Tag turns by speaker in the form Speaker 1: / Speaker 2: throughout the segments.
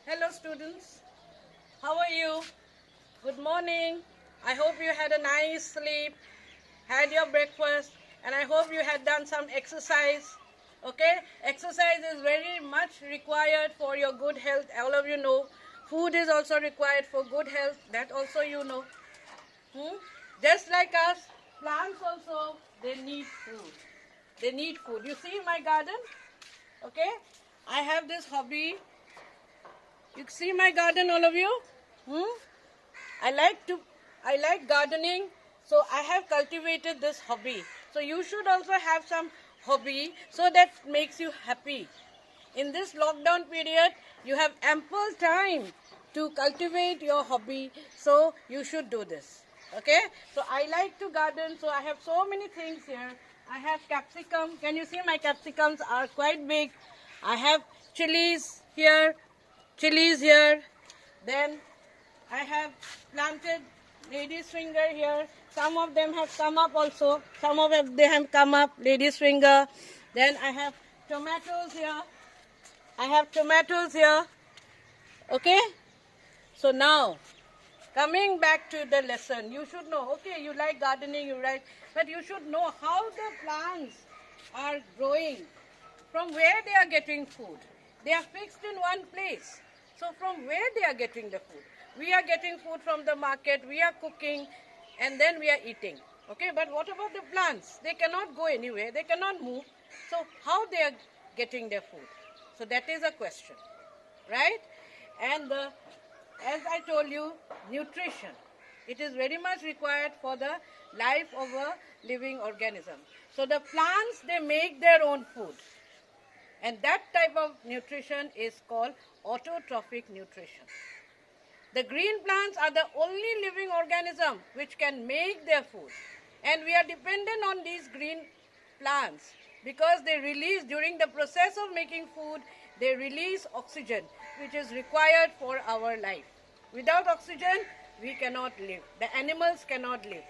Speaker 1: Hello students, how are you? Good morning. I hope you had a nice sleep, had your breakfast, and I hope you had done some exercise. Okay, exercise is very much required for your good health. All of you know. Food is also required for good health. That also you know. Just like us, plants also, they need food. They need food. You see my garden? Okay, I have this hobby. You see my garden, all of you? Hmm? I like gardening, so I have cultivated this hobby. So you should also have some hobby so that makes you happy. In this lockdown period, you have ample time to cultivate your hobby, so you should do this. Okay? So I like to garden, so I have so many things here. I have capsicum. Can you see my capsicums are quite big? I have chilies here. Then I have planted lady's finger here. Some of them have come up also. Some of them they have come up, lady's finger. Then I have tomatoes here. Okay? So now, coming back to the lesson, you should know, okay, you like gardening, but you should know how the plants are growing, from where they are getting food. They are fixed in one place. So from where they are getting the food? We are getting food from the market, we are cooking, and then we are eating. Okay, but what about the plants? They cannot go anywhere, they cannot move. So how they are getting their food? So that is a question, right? And as I told you, nutrition. It is very much required for the life of a living organism. So the plants, they make their own food. And that type of nutrition is called autotrophic nutrition. The green plants are the only living organism which can make their food. And we are dependent on these green plants because they release, during the process of making food, they release oxygen which is required for our life. Without oxygen, we cannot live. The animals cannot live.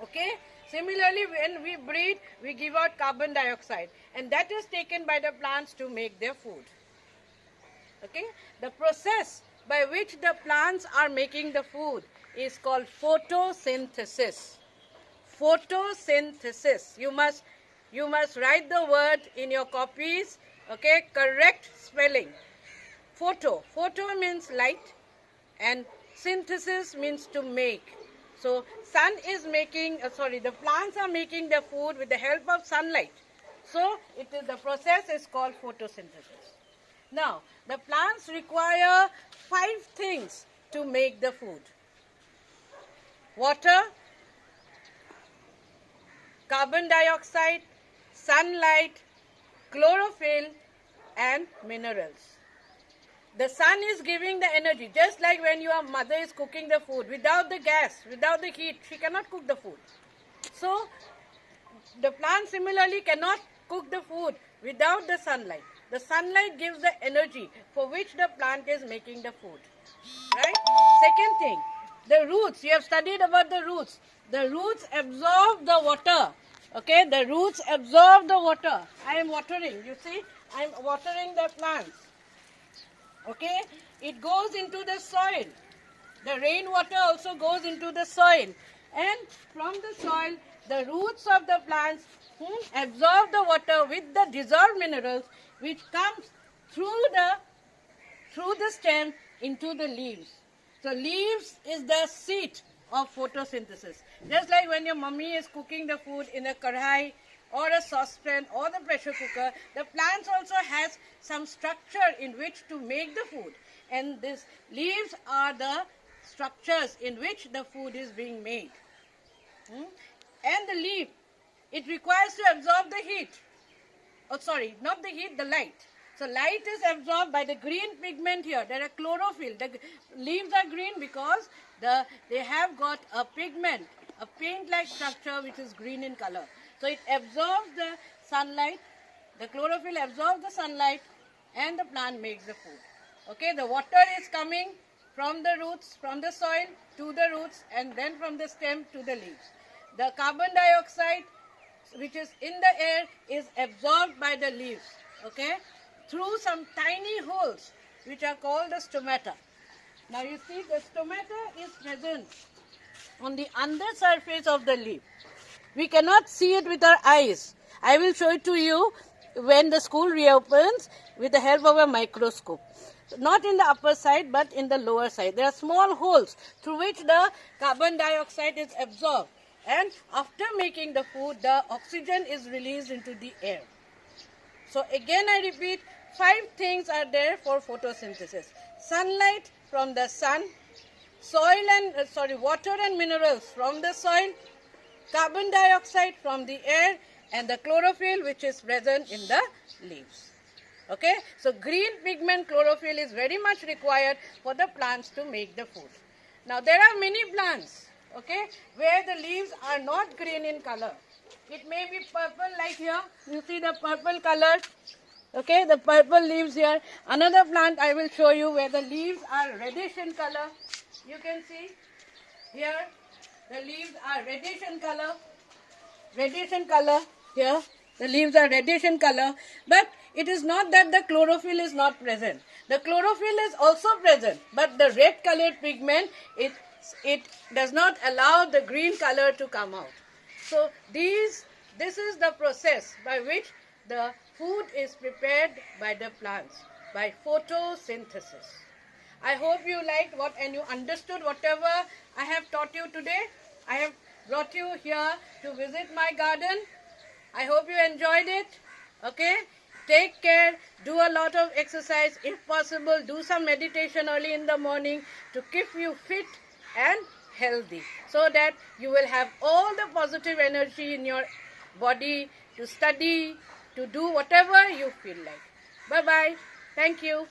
Speaker 1: Okay? Similarly, when we breathe, we give out carbon dioxide, and that is taken by the plants to make their food. Okay? The process by which the plants are making the food is called photosynthesis. Photosynthesis. You must write the word in your copies. Okay? Correct spelling. Photo means light, and synthesis means to make. So the plants are making the food with the help of sunlight. So the process is called photosynthesis. Now, the plants require 5 things to make the food: water, carbon dioxide, sunlight, chlorophyll, and minerals. The sun is giving the energy, just like when your mother is cooking the food. Without the gas, without the heat, she cannot cook the food. So, the plant similarly cannot cook the food without the sunlight. The sunlight gives the energy for which the plant is making the food. Right? Second thing, the roots. You have studied about the roots. The roots absorb the water. Okay, the roots absorb the water. I am watering. You see, I am watering the plants. Okay, it goes into the soil. The rainwater also goes into the soil, and from the soil, the roots of the plants absorb the water with the dissolved minerals, which comes through the stem into the leaves. So leaves is the seat of photosynthesis. Just like when your mummy is cooking the food in a kadhai or a saucepan or the pressure cooker, the plants also has some structure in which to make the food. And these leaves are the structures in which the food is being made. And the leaf, it requires to absorb the heat. Oh, sorry, not the heat, the light. So light is absorbed by the green pigment here. There are chlorophyll. The leaves are green because they have got a pigment, a paint-like structure which is green in color. So it absorbs the sunlight, the chlorophyll absorbs the sunlight, and the plant makes the food. Okay, the water is coming from the roots, from the soil to the roots, and then from the stem to the leaves. The carbon dioxide which is in the air is absorbed by the leaves, okay, through some tiny holes. which are called the stomata. Now you see the stomata is present on the undersurface of the leaf. We cannot see it with our eyes. I will show it to you when the school reopens with the help of a microscope. Not in the upper side but in the lower side. There are small holes through which the carbon dioxide is absorbed, and after making the food, the oxygen is released into the air. So again I repeat, 5 things are there for photosynthesis. Sunlight from the sun, water and minerals from the soil, carbon dioxide from the air, and the chlorophyll which is present in the leaves. Okay, so green pigment chlorophyll is very much required for the plants to make the food. Now there are many plants, okay, where the leaves are not green in color. It may be purple, like here, you see the purple color, okay, the purple leaves here. Another plant I will show you where the leaves are reddish in color. You can see here the leaves are reddish in color. Here the leaves are reddish in color, but it is not that the chlorophyll is not present. The chlorophyll is also present, but the red colored pigment, it does not allow the green color to come out. So this is the process by which the food is prepared by the plants, by photosynthesis. I hope you liked and you understood whatever I have taught you today. I have brought you here to visit my garden. I hope you enjoyed it. Okay? Take care. Do a lot of exercise. If possible, do some meditation early in the morning to keep you fit and healthy, so that you will have all the positive energy in your body to study, to do whatever you feel like. Bye-bye. Thank you.